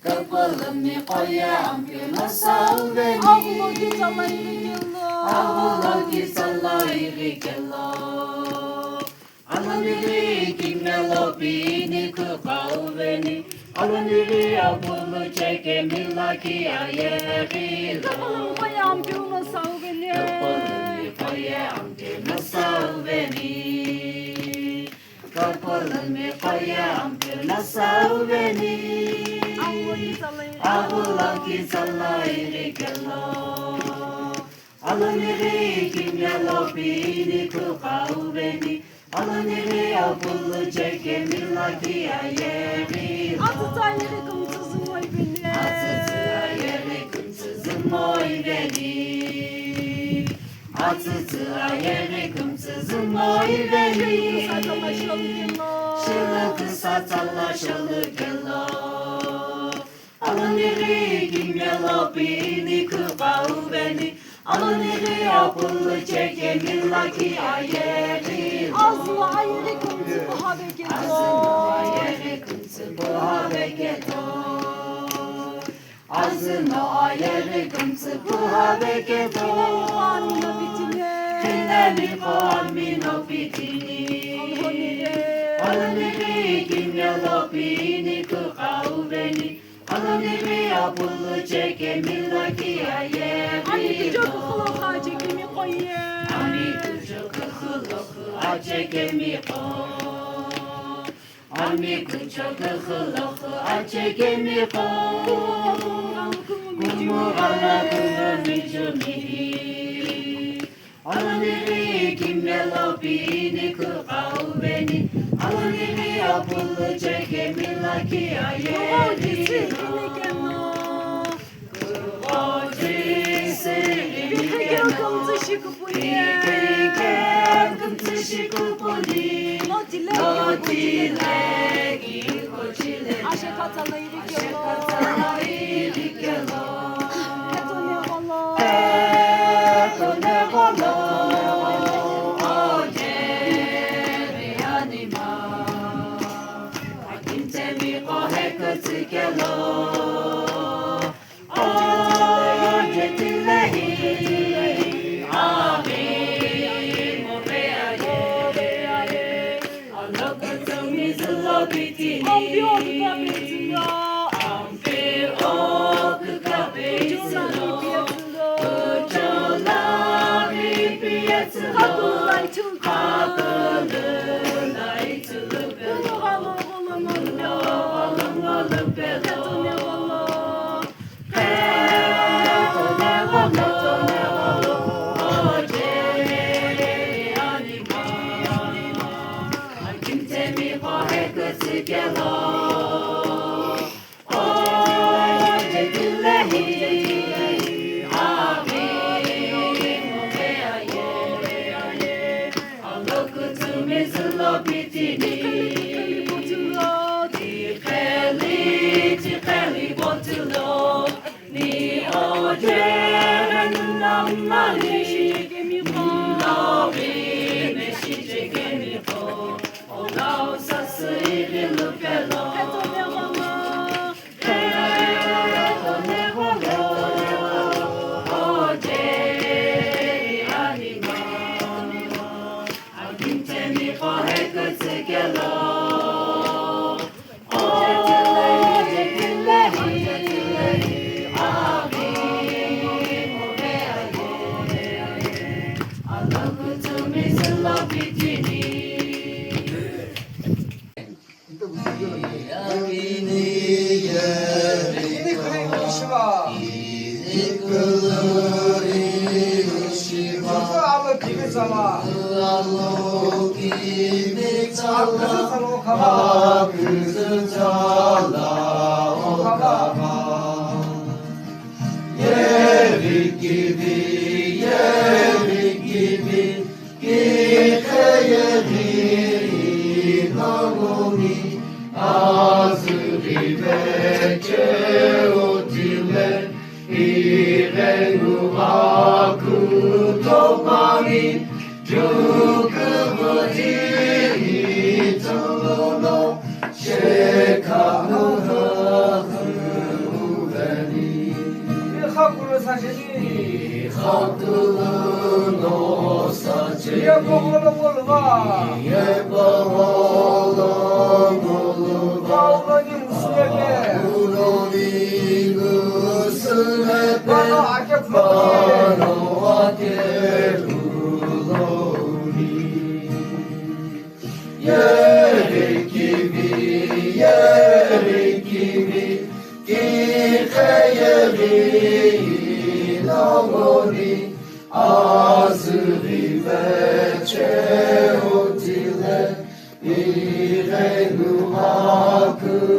Kapılımı koyam gülü sal beni. Avlo git alaylı Avlo git alaylı gelo. Alınırı kimyalo bini kıkav beni. Alınırı avulu çekemi laki ayeri. Kapılımı koyam gülü sal beni. Kapılımı koyam gülü sal beni. Kapılımı koyam gülü sal beni. Avlo git alaylı gelo. Alınırı kimyalo bini kıkav beni. Alınırı avulu çekemi laki ayeri. Atı tayları kımsızım oy beni. Atıtı ayeri kımsızım oy beni. Atıtı ayeri kımsızım oy beni. Şılı kısa talaşalı gelo. Alınırı kimyalo bini kıkav beni. Alınırı avulu çekemi laki ayeri. Azlı ayırı kımsı bu habeke Azını ayeri kımsı bu habeketo. Azını ayeri kımsı bu habeketo. Amino bitine. Kinemi koamino bitini. Alınırı kimyalo bini kıkav beni. Alınırı avulu çekemi laki ayeri. Ani küçük kılık hacı kimi koyye. Ani küçük kılık acekemi ko. Ani küçük kılık acekemi ko. Kumu ala kumu vicumi. Alınırı kimyalo bini kıkav beni. Alınırı avulu çekemi laki ayeri. Yerik gibi, yerik gibi, gite yerin aluni, azri vece otile, irenu haku topani, jukubuti ituluno, shekamu 하구를 사시니 하구는 오사지 예뻐 가오너니 무슨에게 우로니 무슨에 바노아게 부르니 바노아게 부르니 예리키비 기케예리 나오니 아즈리 베체오틸레 이레누 하그